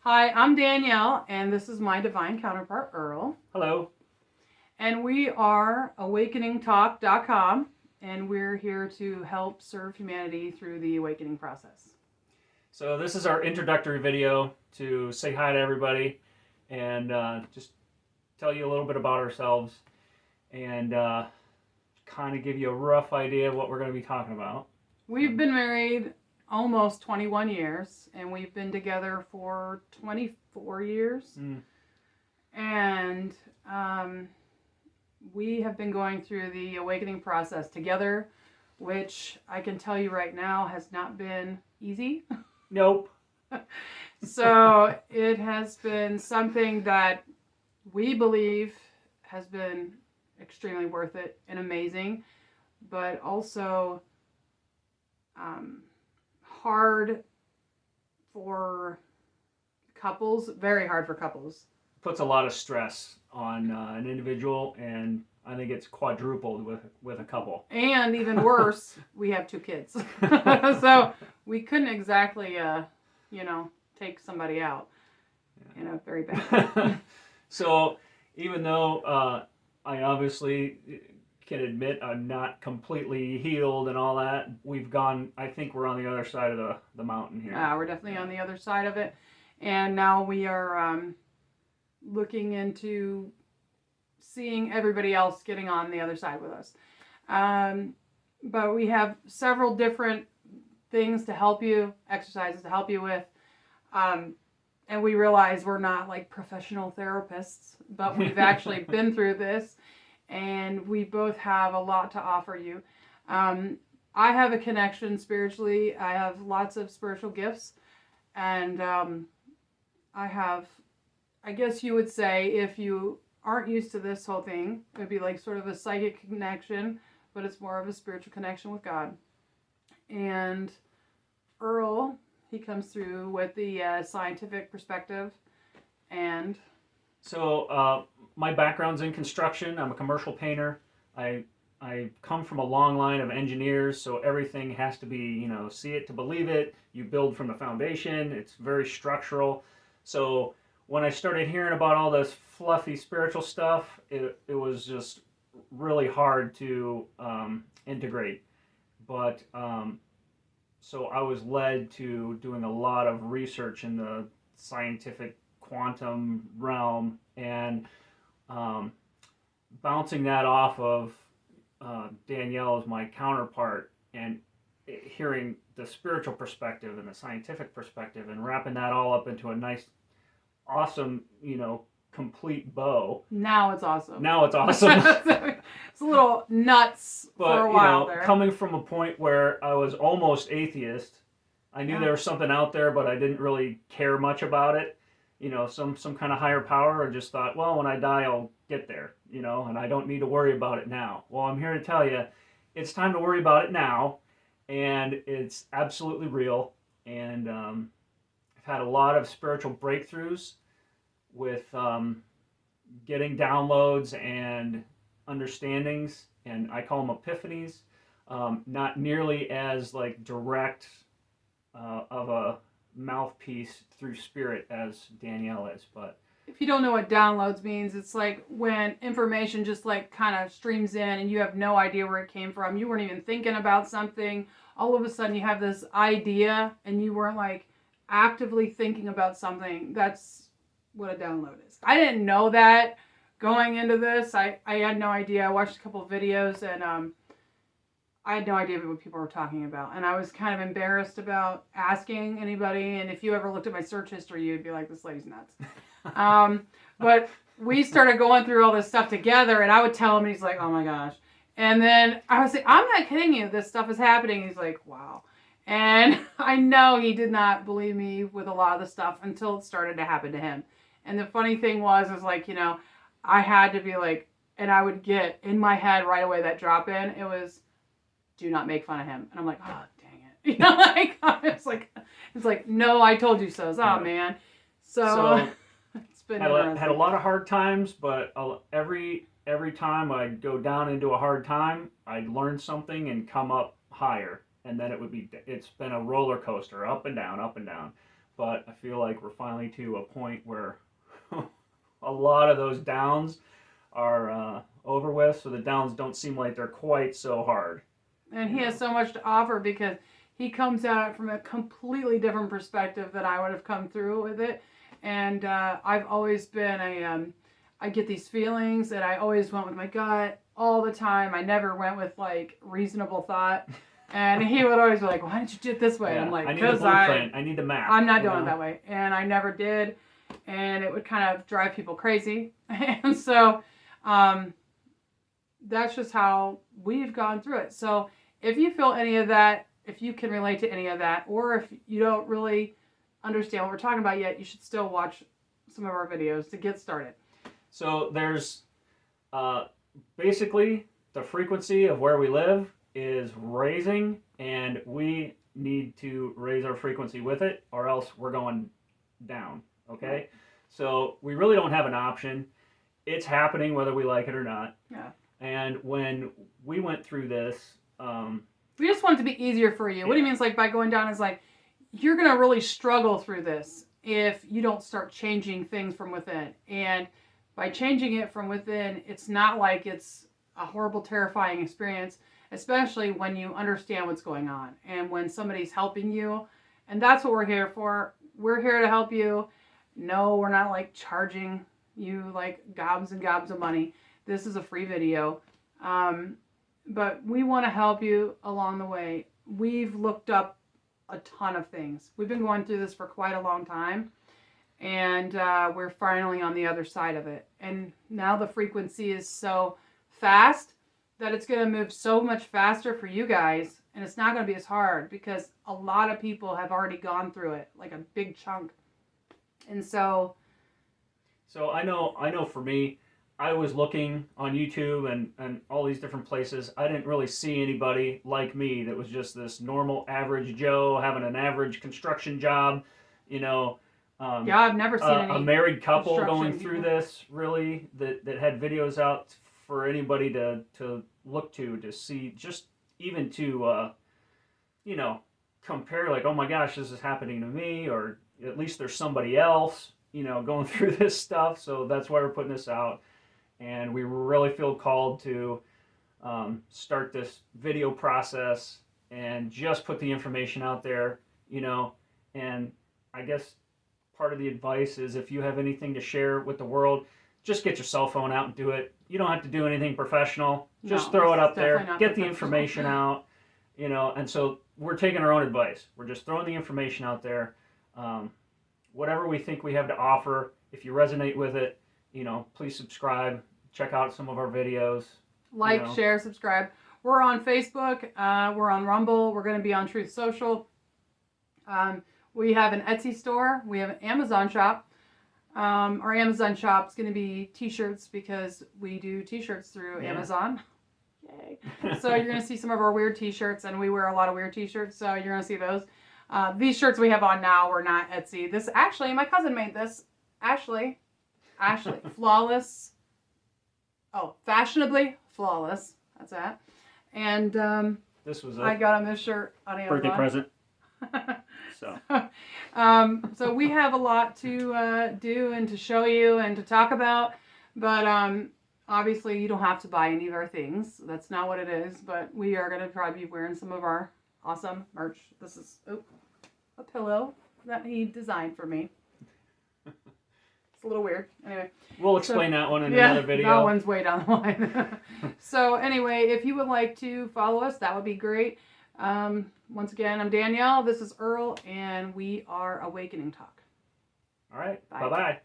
Hi, I'm Danielle, and this is my divine counterpart, Earl. Hello. And we are awakeningtalk.com, and we're here to help serve humanity through the awakening process. So this is our introductory video to say hi to everybody and just tell you a little bit about ourselves and kind of give you a rough idea of what we're going to be talking about. We've been married almost 21 years, and we've been together for 24 years. And we have been going through the awakening process together, which I can tell you right now has not been easy. Nope. So it has been something that we believe has been extremely worth it and amazing, but also hard for couples, very hard for couples. Puts a lot of stress on an individual, and I think it's quadrupled with a couple. And even worse, we have 2 kids. So we couldn't exactly, take somebody out in a very bad way. So even though I obviously can admit I'm not completely healed and all that, I think we're on the other side of the mountain here. We're definitely on the other side of it. And now we are looking into seeing everybody else getting on the other side with us. But we have several different things to help you, exercises to help you with. And we realize we're not like professional therapists, but we've actually been through this, and we both have a lot to offer you. I have a connection spiritually. I have lots of spiritual gifts, and I guess you would say, if you aren't used to this whole thing, it would be like sort of a psychic connection, but it's more of a spiritual connection with God. And Earl, he comes through with the scientific perspective. And so my background's in construction. I'm a commercial painter. I come from a long line of engineers, so everything has to be, see it to believe it. You build from the foundation. It's very structural. So when I started hearing about all this fluffy spiritual stuff, it was just really hard to integrate. But so I was led to doing a lot of research in the scientific quantum realm and bouncing that off of Danielle as my counterpart, and hearing the spiritual perspective and the scientific perspective and wrapping that all up into a nice, awesome, complete bow. Now it's awesome. It's a little nuts but, for a while there. Coming from a point where I was almost atheist, I knew there was something out there, but I didn't really care much about it. Some kind of higher power. I just thought, well, when I die, I'll get there, and I don't need to worry about it now. Well, I'm here to tell you, it's time to worry about it now, and it's absolutely real. And I've had a lot of spiritual breakthroughs with getting downloads and understandings, and I call them epiphanies. Not nearly as like direct of a mouthpiece through spirit as Danielle is, but if you don't know what downloads means, it's like when information just like kind of streams in and you have no idea where it came from. You weren't even thinking about something. All of a sudden you have this idea and you weren't like actively thinking about something. That's what a download is. I didn't know that going into this. I had no idea. I watched a couple of videos, and I had no idea what people were talking about. And I was kind of embarrassed about asking anybody. And if you ever looked at my search history, you'd be like, this lady's nuts. But we started going through all this stuff together, and I would tell him, and he's like, oh my gosh. And then I was like, I'm not kidding you. This stuff is happening. And he's like, wow. And I know he did not believe me with a lot of the stuff until it started to happen to him. And the funny thing was like, I had to be like, and I would get in my head right away that drop in. It was, do not make fun of him. And I'm like, oh, dang it. It's like, no, I told you so. Oh, man. So it's been had a lot of hard times, but every time I'd go down into a hard time, I'd learn something and come up higher. And then it's been a roller coaster, up and down, up and down. but I feel like we're finally to a point where a lot of those downs are over with, so the downs don't seem like they're quite so hard. And he has so much to offer because he comes at it from a completely different perspective than I would have come through with it. And I've always been I get these feelings, and I always went with my gut all the time. I never went with like reasonable thought. And he would always be like, "Why didn't you do it this way?" Yeah, And I'm like, I need the "Because blueprint. I need the map. I'm not doing it that way," and I never did, and it would kind of drive people crazy. And so that's just how we've gone through it. So if you feel any of that, if you can relate to any of that, or if you don't really understand what we're talking about yet, you should still watch some of our videos to get started. So there's basically the frequency of where we live is raising, and we need to raise our frequency with it, or else we're going down. Okay, so we really don't have an option. It's happening whether we like it or not. Yeah. And when we went through this, we just want it to be easier for you. What do you mean? It's like by going down is like you're gonna really struggle through this if you don't start changing things from within. And by changing it from within, it's not like it's a horrible, terrifying experience, especially when you understand what's going on and when somebody's helping you. And that's what we're here for. We're here to help you. No, we're not like charging you like gobs and gobs of money. This is a free video. But we want to help you along the way. We've looked up a ton of things. We've been going through this for quite a long time. And we're finally on the other side of it. And now the frequency is so fast that it's going to move so much faster for you guys. And it's not going to be as hard because a lot of people have already gone through it, like a big chunk. And so I know for me, I was looking on YouTube and all these different places. I didn't really see anybody like me that was just this normal average Joe having an average construction job, you know. Yeah, I've never seen a married couple going construction through people. this, really, that had videos out for anybody to look to see, just even to, you know, compare, like, oh my gosh, this is happening to me, or at least there's somebody else, you know, going through this stuff. So that's why we're putting this out. And we really feel called to start this video process and just put the information out there, you know. And I guess part of the advice is if you have anything to share with the world, just get your cell phone out and do it. You don't have to do anything professional. Just throw it up there, get the information out, you know. And so we're taking our own advice. We're just throwing the information out there. Whatever we think we have to offer, if you resonate with it, you know, please subscribe, check out some of our videos. Like, you know, share, subscribe. We're on Facebook. We're on Rumble. We're going to be on Truth Social. We have an Etsy store. We have an Amazon shop. Our Amazon shop is going to be t-shirts because we do t-shirts through Amazon. Yay. So you're going to see some of our weird t-shirts, and we wear a lot of weird t-shirts, so you're going to see those. These shirts we have on now were not Etsy. This, actually, my cousin made this. Ashley. Flawless. Oh, fashionably flawless. That's that. And this was I got him this shirt on Amazon. Birthday present. So. So we have a lot to do and to show you and to talk about, but obviously you don't have to buy any of our things. That's not what it is, but we are going to probably be wearing some of our awesome merch. This is a pillow that he designed for me. It's a little weird. Anyway. We'll explain that one in another video. That one's way down the line. So anyway, if you would like to follow us, that would be great. Once again, I'm Danielle. This is Earl, and we are Awakening Talk. All right. Bye. Bye-bye.